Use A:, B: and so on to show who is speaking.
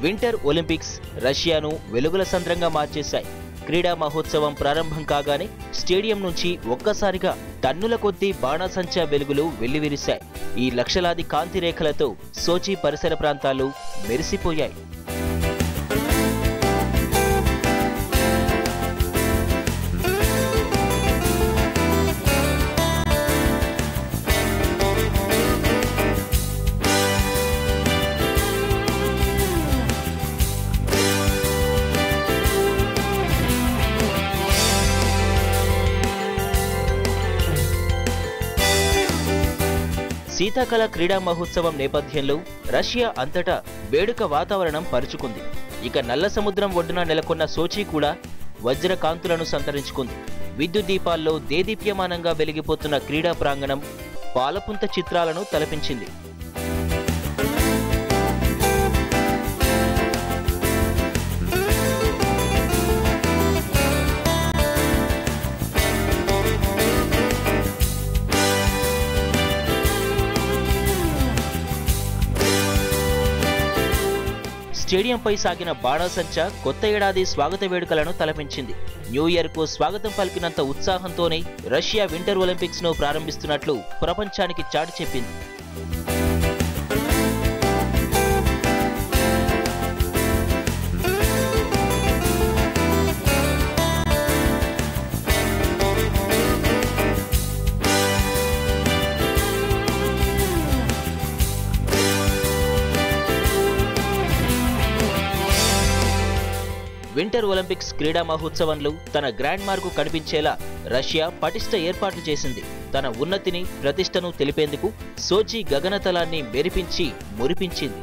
A: Winter Olympics రష్యాను వెలుగుల సంద్రంగా మార్చేశాయి. క్రీడా మహోత్సవం ప్రారంభం కాగానే స్టేడియం నుంచి ఒక్కసారిగా టన్నుల కొద్దీ బాణాసంచా వెలుగులు వెల్లివిరిశాయి. ఈ లక్షలాది కాంతి రేఖలతో సోచి పరిసర ప్రాంతాలు మెరిసిపోయాయి. శీతాకాల క్రీడా మహోత్సవం నేపథ్యంలో రష్యా అంతటా వేడుక వాతావరణం పరుచుకుంది. ఇక నల్ల సముద్రం ఒడ్డున నెలకొన్న సోచి కూడా వజ్ర కాంతులను సంతరించుకుంది. విద్యుత్ దీపాల్లో దేదీప్యమానంగా వెలిగిపోతున్న క్రీడా ప్రాంగణం పాలపుంత చిత్రాలను తలపించింది. స్టేడియంపై సాగిన బాణాసంచా కొత్త ఏడాది స్వాగత వేడుకలను తలపించింది. న్యూ ఇయర్ కు స్వాగతం పలికినంత ఉత్సాహంతోనే రష్యా వింటర్ ఒలింపిక్స్ ను ప్రారంభిస్తున్నట్లు ప్రపంచానికి చాటి చెప్పింది. వింటర్ ఒలింపిక్స్ క్రీడా మహోత్సవంలో తన గ్రాండ్ మార్కు కనిపించేలా రష్యా పటిష్ట ఏర్పాట్లు చేసింది. తన ఉన్నతిని ప్రతిష్టను తెలిపేందుకు సోచి గగనతలాన్ని మెరిపించి మురిపించింది.